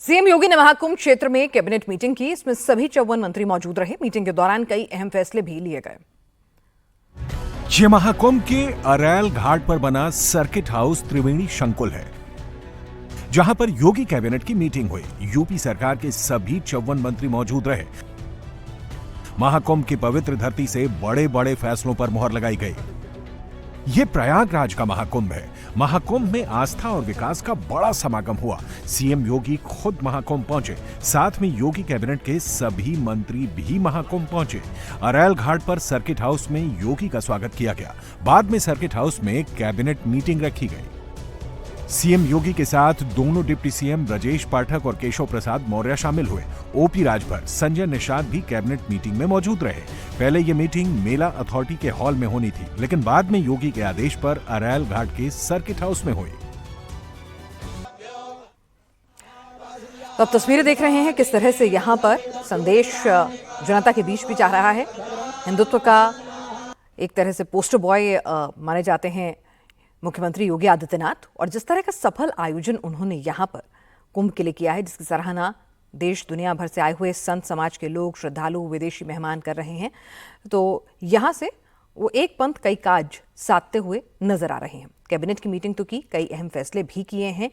CM योगी ने महाकुंभ क्षेत्र में कैबिनेट मीटिंग की। इसमें सभी 54 मंत्री मौजूद रहे। मीटिंग के दौरान कई अहम फैसले भी लिए गए। ये महाकुंभ के अरैल घाट पर बना सर्किट हाउस त्रिवेणी संकुल है, जहां पर योगी कैबिनेट की मीटिंग हुई। यूपी सरकार के सभी 54 मंत्री मौजूद रहे। महाकुंभ की पवित्र धरती से बड़े बड़े फैसलों पर मुहर लगाई गई। ये प्रयागराज का महाकुंभ है। महाकुंभ में आस्था और विकास का बड़ा समागम हुआ। सीएम योगी खुद महाकुंभ पहुंचे, साथ में योगी कैबिनेट के सभी मंत्री भी महाकुंभ पहुंचे। अरैल घाट पर सर्किट हाउस में योगी का स्वागत किया गया। बाद में सर्किट हाउस में कैबिनेट मीटिंग रखी गई। सीएम योगी के साथ दोनों डिप्टी सीएम ब्रजेश पाठक और केशव प्रसाद मौर्य शामिल हुए। ओपी राजभर, संजय निषाद भी कैबिनेट मीटिंग में मौजूद रहे। पहले ये मीटिंग मेला अथॉरिटी के हॉल में होनी थी, लेकिन बाद में योगी के आदेश पर अरैल घाट के सर्किट हाउस में हुई। तो अब तस्वीरें देख रहे हैं किस तरह से यहाँ पर संदेश जनता के बीच भी जा रहा है। हिंदुत्व का एक तरह से पोस्टर बॉय माने जाते हैं मुख्यमंत्री योगी आदित्यनाथ, और जिस तरह का सफल आयोजन उन्होंने यहाँ पर कुंभ के लिए किया है, जिसकी सराहना देश दुनिया भर से आए हुए संत समाज के लोग, श्रद्धालु, विदेशी मेहमान कर रहे हैं, तो यहाँ से वो एक पंथ कई काज साधते हुए नजर आ रहे हैं। कैबिनेट की मीटिंग तो की, कई अहम फैसले भी किए हैं,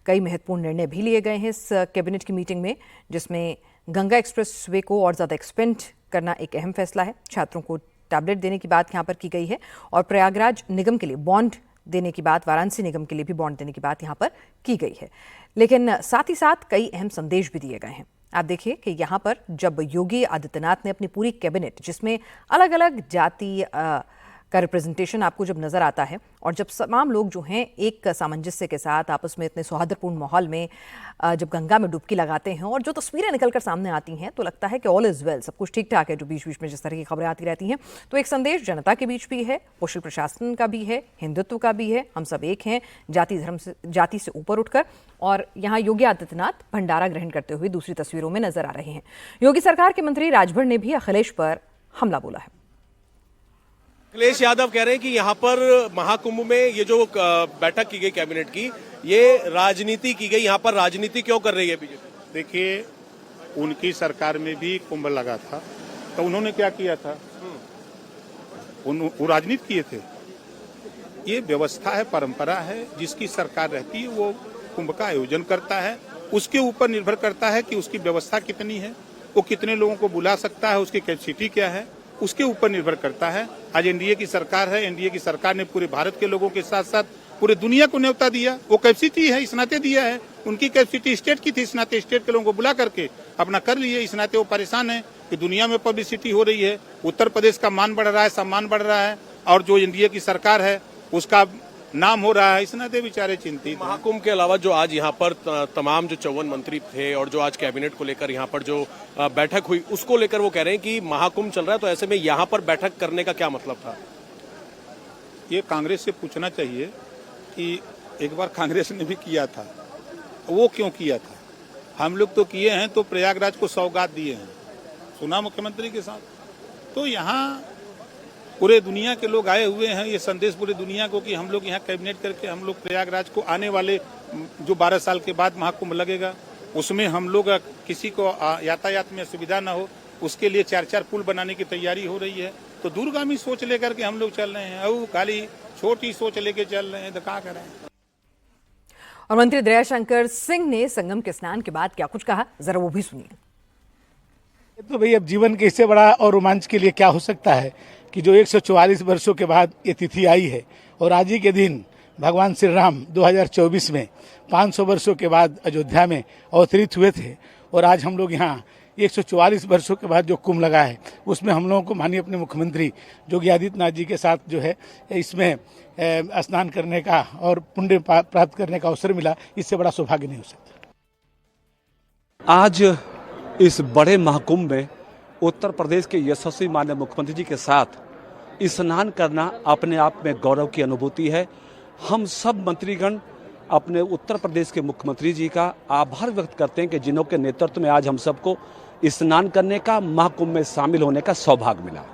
कई महत्वपूर्ण निर्णय भी लिए गए हैं इस कैबिनेट की मीटिंग में, जिसमें गंगा एक्सप्रेस वे को और ज़्यादा एक्सपेंड करना एक अहम फैसला है। छात्रों को टैबलेट देने की बात यहाँ पर की गई है, और प्रयागराज निगम के लिए बॉन्ड देने की बात, वाराणसी निगम के लिए भी बॉन्ड देने की बात यहाँ पर की गई है। लेकिन साथ ही साथ कई अहम संदेश भी दिए गए हैं। आप देखिए कि यहाँ पर जब योगी आदित्यनाथ ने अपनी पूरी कैबिनेट, जिसमें अलग अलग जाति का रिप्रेजेंटेशन आपको जब नजर आता है, और जब तमाम लोग जो हैं एक सामंजस्य के साथ आपस में इतने सौहार्दपूर्ण माहौल में जब गंगा में डुबकी लगाते हैं, और जो तस्वीरें निकलकर सामने आती हैं, तो लगता है कि ऑल इज वेल, सब कुछ ठीक ठाक है। जो बीच बीच में जिस तरह की खबरें आती रहती हैं, तो एक संदेश जनता के बीच भी है, कुशल प्रशासन का भी है, हिंदुत्व का भी है। हम सब एक हैं, जाति से ऊपर उठकर। और यहाँ योगी आदित्यनाथ भंडारा ग्रहण करते हुए दूसरी तस्वीरों में नजर आ रहे हैं। योगी सरकार के मंत्री राजभर ने भी अखिलेश पर हमला बोला है। अखिलेश यादव कह रहे हैं कि यहाँ पर महाकुंभ में ये जो बैठक की गई कैबिनेट की, ये राजनीति की गई। यहाँ पर राजनीति क्यों कर रही है बीजेपी? देखिए, उनकी सरकार में भी कुंभ लगा था, तो उन्होंने क्या किया था? वो राजनीति किए थे। ये व्यवस्था है, परंपरा है, जिसकी सरकार रहती है वो कुंभ का आयोजन करता है। उसके ऊपर निर्भर करता है कि उसकी व्यवस्था कितनी है, वो कितने लोगों को बुला सकता है, उसकी कैपेसिटी क्या है, उसके ऊपर निर्भर करता है। आज एनडीए की सरकार है। एनडीए की सरकार ने पूरे भारत के लोगों के साथ साथ पूरे दुनिया को न्योता दिया। वो कैपेसिटी है, इस नाते दिया है। उनकी कैपेसिटी स्टेट की थी, इस नाते स्टेट के लोगों को बुला करके अपना कर लिए। इस नाते वो परेशान है कि दुनिया में पब्लिसिटी हो रही है, उत्तर प्रदेश का मान बढ़ रहा है, सम्मान बढ़ रहा है, और जो एनडीए की सरकार है उसका नाम हो रहा है। इस नाते बेचारे चिंतित। महाकुंभ के अलावा जो आज यहाँ पर तमाम जो 54 मंत्री थे, और जो आज कैबिनेट को लेकर यहाँ पर जो बैठक हुई, उसको लेकर वो कह रहे हैं कि महाकुंभ चल रहा है, तो ऐसे में यहाँ पर बैठक करने का क्या मतलब था? ये कांग्रेस से पूछना चाहिए कि एक बार कांग्रेस ने भी किया था, वो क्यों किया था? हम लोग तो किए हैं, तो प्रयागराज को सौगात दिए हैं, सुना मुख्यमंत्री के साथ। तो यहाँ पूरे दुनिया के लोग आए हुए हैं। ये संदेश पूरे दुनिया को कि हम लोग यहाँ कैबिनेट करके हम लोग प्रयागराज को आने वाले जो 12 साल के बाद महाकुंभ लगेगा, उसमें हम लोग किसी को यातायात में सुविधा न हो, उसके लिए 4-4 पुल बनाने की तैयारी हो रही है। तो दूरगामी सोच लेकर के हम लोग चल रहे हैं, और खाली छोटी सोच लेके चल रहे हैं, तो क्या करें। और मंत्री दयाशंकर सिंह ने संगम के स्नान के बाद क्या कुछ कहा, जरा वो भी सुनिए। तो भाई, अब जीवन के इससे बड़ा और रोमांच के लिए क्या हो सकता है कि जो 144 वर्षों के बाद ये तिथि आई है, और आज ही के दिन भगवान श्री राम 2024 में 500 वर्षों के बाद अयोध्या में अवतरित हुए थे, और आज हम लोग यहाँ 144 वर्षों के बाद जो कुंभ लगा है, उसमें हम लोगों को माननीय अपने मुख्यमंत्री योगी आदित्यनाथ जी के साथ जो है इसमें स्नान करने का और पुण्य प्राप्त करने का अवसर मिला। इससे बड़ा सौभाग्य नहीं हो सकता। आज इस बड़े महाकुंभ में उत्तर प्रदेश के यशस्वी माननीय मुख्यमंत्री जी के साथ स्नान करना अपने आप में गौरव की अनुभूति है। हम सब मंत्रीगण अपने उत्तर प्रदेश के मुख्यमंत्री जी का आभार व्यक्त करते हैं कि जिन्हों के नेतृत्व में आज हम सबको स्नान करने का, महाकुंभ में शामिल होने का सौभाग्य मिला।